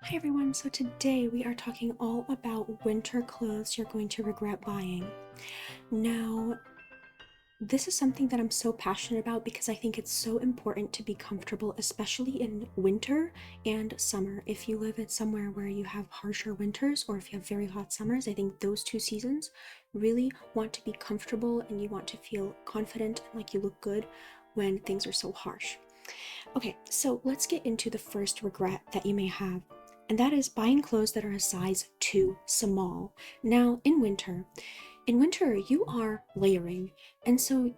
Hi everyone, so today we are talking all about winter clothes you're going to regret buying. Now, this is something that I'm so passionate about because I think it's so important to be comfortable, especially in winter and summer. If you live in somewhere where you have harsher winters or if you have very hot summers, I think those two seasons really want to be comfortable and you want to feel confident and like you look good when things are so harsh. Okay, so let's get into the first regret that you may have, and that is buying clothes that are a size too small. Now, in winter, you are layering, and so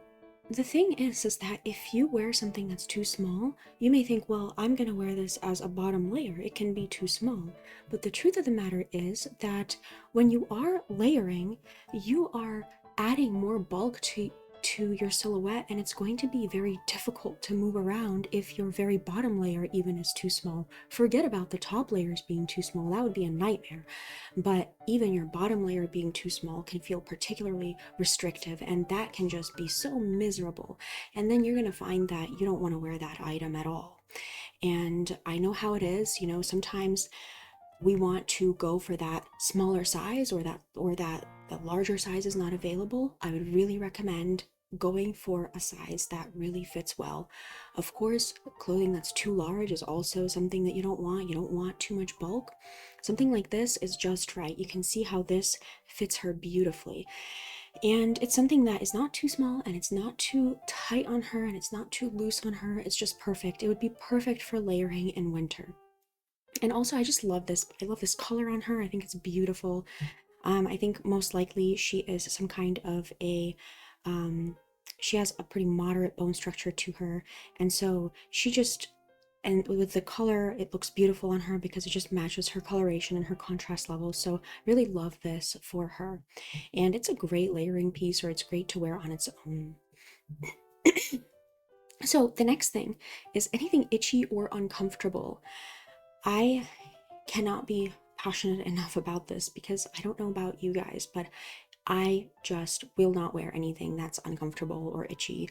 the thing is that if you wear something that's too small, you may think, well, I'm gonna wear this as a bottom layer. It can be too small. But the truth of the matter is that when you are layering, you are adding more bulk to your silhouette, and it's going to be very difficult to move around if your very bottom layer even is too small. Forget about the top layers being too small, that would be a nightmare. But even your bottom layer being too small can feel particularly restrictive, and that can just be so miserable. And then you're going to find that you don't want to wear that item at all. And I know how it is, sometimes we want to go for that smaller size, or that the larger size is not available. I would really recommend going for a size that really fits well. Of course, clothing that's too large is also something that you don't want. You don't want too much bulk. Something like this is just right. You can see how this fits her beautifully. And it's something that is not too small and it's not too tight on her and it's not too loose on her. It's just perfect. It would be perfect for layering in winter. And also, I just love this. I love this color on her. I think it's beautiful. I think most likely she is some kind of um, she has a pretty moderate bone structure to her. And so and with the color, it looks beautiful on her because it just matches her coloration and her contrast level. So really love this for her. And it's a great layering piece, or it's great to wear on its own. So the next thing is anything itchy or uncomfortable. I cannot be passionate enough about this because I don't know about you guys, but I just will not wear anything that's uncomfortable or itchy.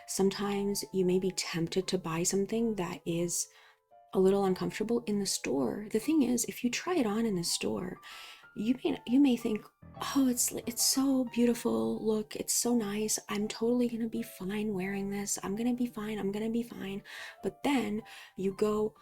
Sometimes you may be tempted to buy something that is a little uncomfortable in the store. The thing is, if you try it on in the store, you may think, oh, it's so beautiful. Look, it's so nice. I'm totally gonna be fine wearing this. I'm gonna be fine. I'm gonna be fine. But then you go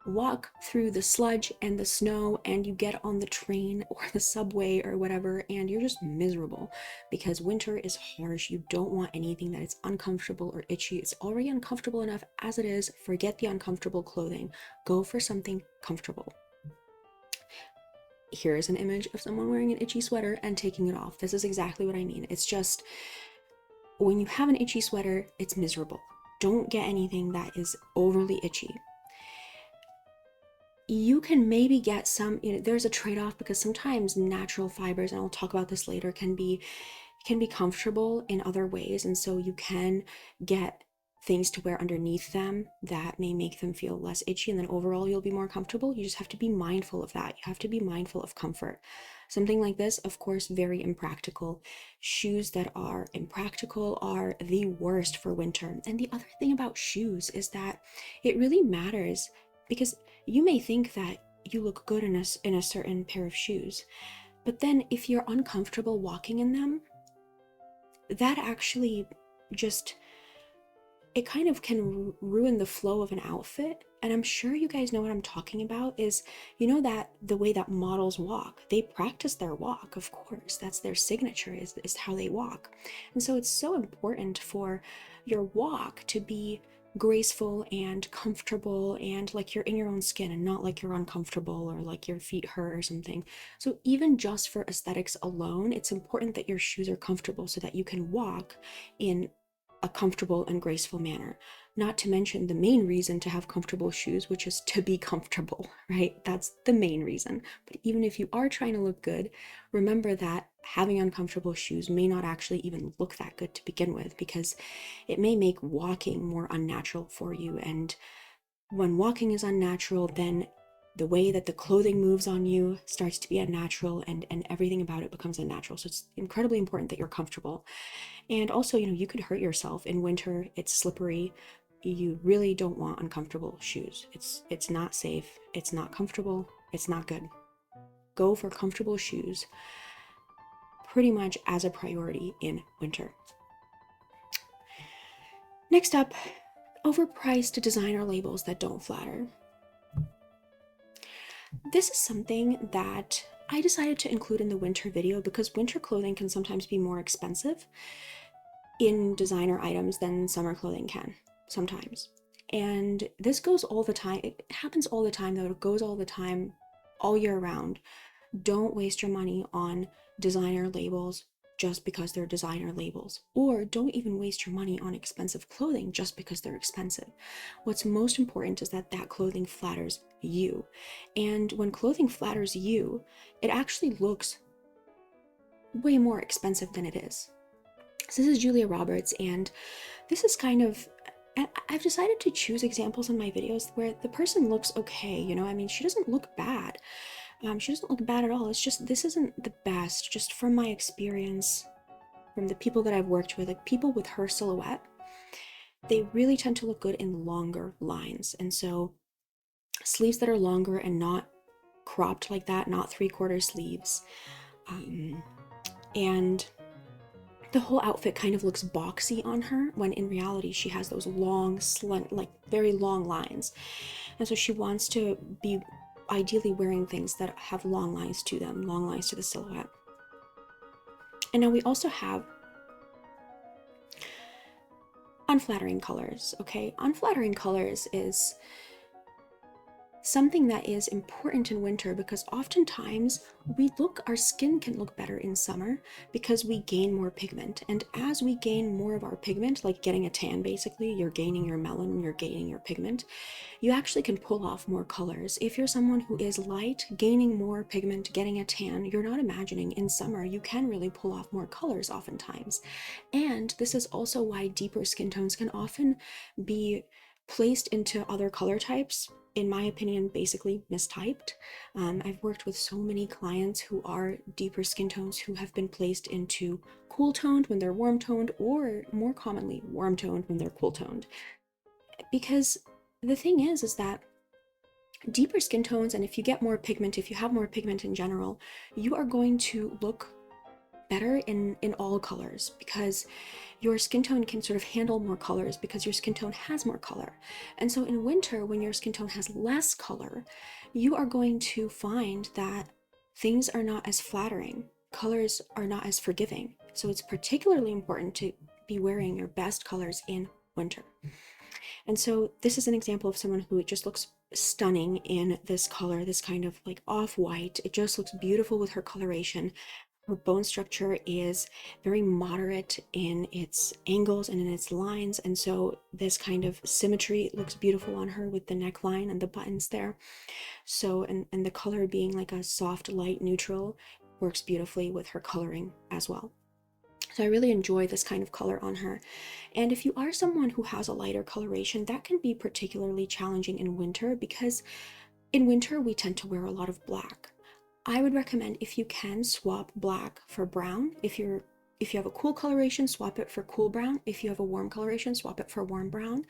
walk through the sludge and the snow and you get on the train or the subway or whatever, and you're just miserable because winter is harsh. You don't want anything that is uncomfortable or itchy. It's already uncomfortable enough as it is. Forget the uncomfortable clothing. Go for something comfortable. Here's an image of someone wearing an itchy sweater and taking it off. This is exactly what I mean. It's just when you have an itchy sweater, it's miserable. Don't get anything that is overly itchy. You can maybe get some, there's a trade-off because sometimes natural fibers, and I'll talk about this later, can be comfortable in other ways, and so you can get things to wear underneath them that may make them feel less itchy, and then overall you'll be more comfortable. You just have to be mindful of that. You have to be mindful of comfort. Something like this, of course, very impractical. Shoes that are impractical are the worst for winter. And the other thing about shoes is that it really matters because you may think that you look good in a certain pair of shoes, but then if you're uncomfortable walking in them, that actually just it kind of can ruin the flow of an outfit. And I'm sure you guys know what I'm talking about is, that the way that models walk, they practice their walk, of course. That's their signature, is how they walk. And so it's so important for your walk to be graceful and comfortable and like you're in your own skin and not like you're uncomfortable or like your feet hurt or something. So even just for aesthetics alone, it's important that your shoes are comfortable so that you can walk in a comfortable and graceful manner. Not to mention the main reason to have comfortable shoes, which is to be comfortable, right? That's the main reason. But even if you are trying to look good, remember that having uncomfortable shoes may not actually even look that good to begin with because it may make walking more unnatural for you. And when walking is unnatural, then the way that the clothing moves on you starts to be unnatural, and everything about it becomes unnatural. So it's incredibly important that you're comfortable. And also, you could hurt yourself in winter. It's slippery. You really don't want uncomfortable shoes. It's not safe. It's not comfortable. It's not good. Go for comfortable shoes pretty much as a priority in winter. Next up, overpriced designer labels that don't flatter. This is something that I decided to include in the winter video because winter clothing can sometimes be more expensive in designer items than summer clothing can sometimes. And this goes all the time. It happens all the time, though. It goes all the time, all year round. Don't waste your money on designer labels just because they're designer labels, or don't even waste your money on expensive clothing just because they're expensive. What's most important is that that clothing flatters you. And when clothing flatters you, it actually looks way more expensive than it is. So this is Julia Roberts, and this is kind of, I've decided to choose examples in my videos where the person looks okay, you know, I mean, she doesn't look bad. She doesn't look bad at all. It's just, this isn't the best, just from my experience, from the people that I've worked with, like people with her silhouette, they really tend to look good in longer lines. And so sleeves that are longer and not cropped like that, not 3/4 sleeves. And the whole outfit kind of looks boxy on her, when in reality she has those long, like very long lines. And so she wants to be ideally wearing things that have long lines to them, long lines to the silhouette. And now we also have unflattering colors, okay? Unflattering colors is something that is important in winter because oftentimes our skin can look better in summer because we gain more pigment. And as we gain more of our pigment, like getting a tan, basically, you're gaining your melanin, you're gaining your pigment, you actually can pull off more colors. If you're someone who is light, gaining more pigment, getting a tan, you're not imagining in summer, you can really pull off more colors oftentimes. And this is also why deeper skin tones can often be placed into other color types, in my opinion, basically mistyped. I've worked with so many clients who are deeper skin tones who have been placed into cool toned when they're warm toned, or more commonly warm toned when they're cool toned. Because the thing is that deeper skin tones, and if you get more pigment, if you have more pigment in general, you are going to look better in all colors because your skin tone can sort of handle more colors because your skin tone has more color. And so in winter, when your skin tone has less color, you are going to find that things are not as flattering, colors are not as forgiving. So it's particularly important to be wearing your best colors in winter. And so this is an example of someone who just looks stunning in this color, this kind of like off-white. It just looks beautiful with her coloration. Her bone structure is very moderate in its angles and in its lines, and so this kind of symmetry looks beautiful on her with the neckline and the buttons there. So, and the color being like a soft, light neutral works beautifully with her coloring as well. So I really enjoy this kind of color on her. And if you are someone who has a lighter coloration, that can be particularly challenging in winter because in winter we tend to wear a lot of black. I would recommend, if you can, swap black for brown. If you have a cool coloration, swap it for cool brown. If you have a warm coloration, swap it for warm brown.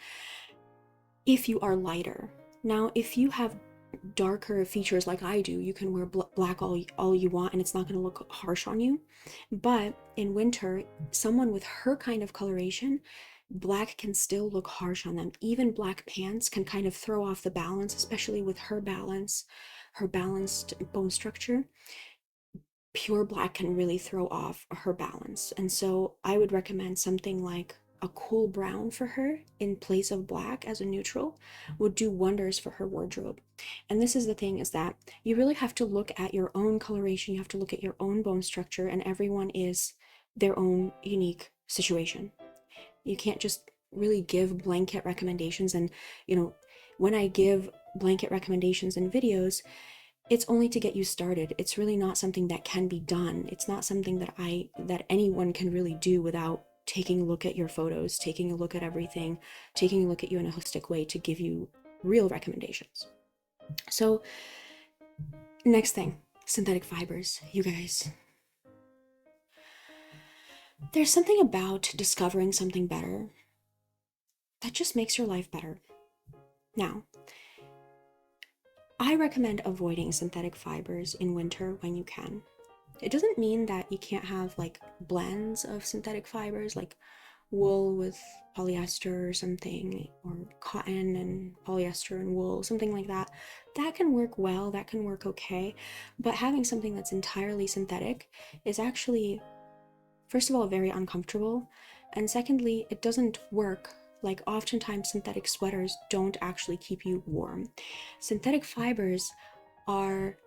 If you are lighter. Now, if you have darker features like I do, you can wear black all you want and it's not going to look harsh on you. But in winter, someone with her kind of coloration, black can still look harsh on them. Even black pants can kind of throw off the balance, especially with her balance, her balanced bone structure. Pure black can really throw off her balance. And so I would recommend something like a cool brown for her in place of black as a neutral would do wonders for her wardrobe. And this is the thing, is that you really have to look at your own coloration, you have to look at your own bone structure, and everyone is their own unique situation. You can't just really give blanket recommendations. And you know, when I give blanket recommendations in videos, it's only to get you started. It's really not something that can be done. It's not something that anyone can really do without taking a look at your photos, taking a look at everything, taking a look at you in a holistic way to give you real recommendations. So next thing, synthetic fibers. You guys, there's something about discovering something better that just makes your life better. Now, I recommend avoiding synthetic fibers in winter when you can. It doesn't mean that you can't have like blends of synthetic fibers, like wool with polyester or something, or cotton and polyester and wool, something like that. That can work well, that can work okay. But having something that's entirely synthetic is actually, first of all, very uncomfortable. And secondly, it doesn't work. Like, oftentimes, synthetic sweaters don't actually keep you warm. Synthetic fibers are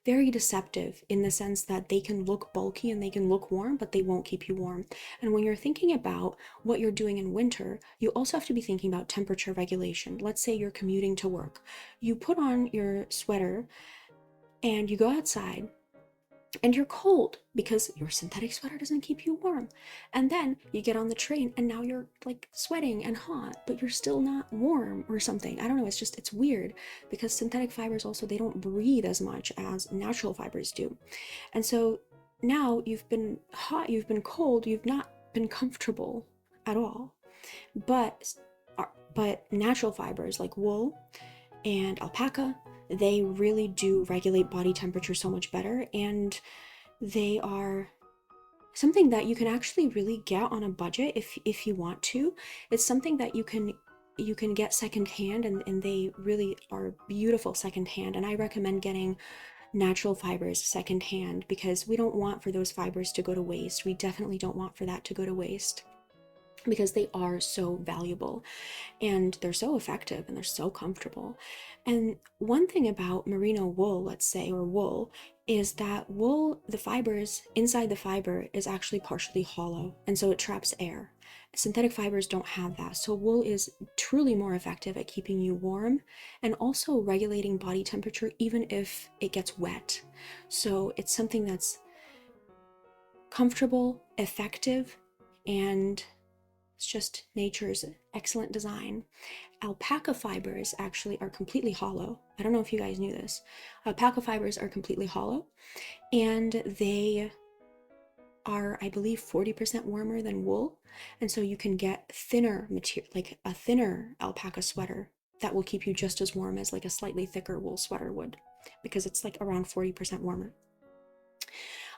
very deceptive in the sense that they can look bulky and they can look warm, but they won't keep you warm. And when you're thinking about what you're doing in winter, you also have to be thinking about temperature regulation. Let's say you're commuting to work. You put on your sweater and you go outside and you're cold because your synthetic sweater doesn't keep you warm. And then you get on the train and now you're like sweating and hot, but you're still not warm or something. I don't know, it's weird because synthetic fibers also, they don't breathe as much as natural fibers do. And so now you've been hot, you've been cold, you've not been comfortable at all. But natural fibers like wool and alpaca, they really do regulate body temperature so much better, and they are something that you can actually really get on a budget if you want to. It's something that you can get secondhand, and they really are beautiful secondhand. And I recommend getting natural fibers secondhand because we don't want for those fibers to go to waste. We definitely don't want for that to go to waste because they are so valuable and they're so effective and they're so comfortable. And one thing about merino wool, let's say, or wool, is that wool, the fibers inside the fiber is actually partially hollow, and so it traps air. Synthetic fibers don't have that, so wool is truly more effective at keeping you warm and also regulating body temperature even if it gets wet. So it's something that's comfortable, effective, and it's just nature's excellent design. Alpaca fibers actually are completely hollow. I don't know if you guys knew this. Alpaca fibers are completely hollow, and they are, I believe, 40% warmer than wool. And so you can get thinner material, like a thinner alpaca sweater that will keep you just as warm as like a slightly thicker wool sweater would, because it's like around 40% warmer.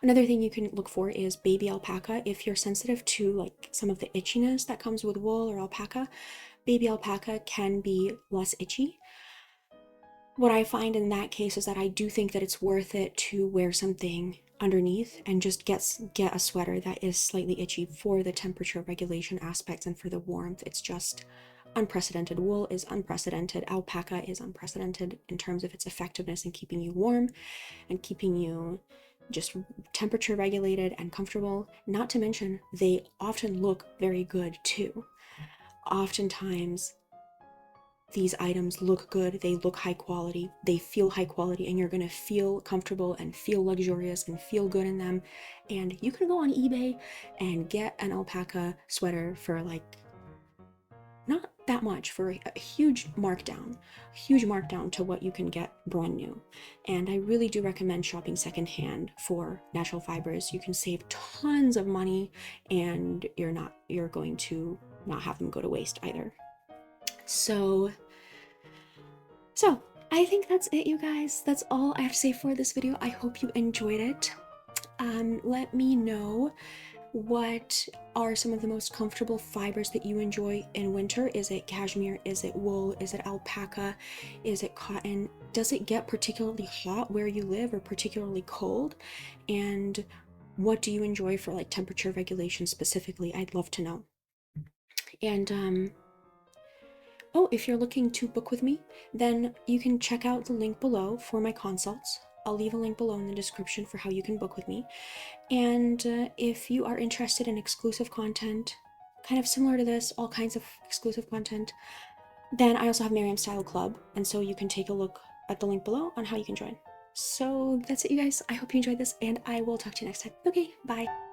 Another thing you can look for is baby alpaca. If you're sensitive to like some of the itchiness that comes with wool or alpaca, baby alpaca can be less itchy. What I find in that case is that I do think that it's worth it to wear something underneath and just get a sweater that is slightly itchy for the temperature regulation aspects and for the warmth. It's just unprecedented. Wool is unprecedented. Alpaca is unprecedented in terms of its effectiveness in keeping you warm and keeping you just temperature regulated and comfortable. Not to mention, they often look very good too. Oftentimes, these items look good, they look high quality, they feel high quality, and you're gonna feel comfortable and feel luxurious and feel good in them. And you can go on eBay and get an alpaca sweater for like not that much, for a huge markdown to what you can get brand new. And I really do recommend shopping secondhand for natural fibers. You can save tons of money, and you're going to not have them go to waste either. So I think that's it, you guys. That's all I have to say for this video. I hope you enjoyed it. Let me know what are some of the most comfortable fibers that you enjoy in winter. Is it cashmere? Is it wool? Is it alpaca? Is it cotton? Does it get particularly hot where you live or particularly cold? And what do you enjoy for like temperature regulation specifically? I'd love to know. And oh, if you're looking to book with me, then you can check out the link below for my consults. I'll leave a link below in the description for how you can book with me. And if you are interested in exclusive content, kind of similar to this, all kinds of exclusive content, then I also have Miriam Style Club, and so you can take a look at the link below on how you can join. So that's it, you guys. I hope you enjoyed this, and I will talk to you next time. Okay, bye.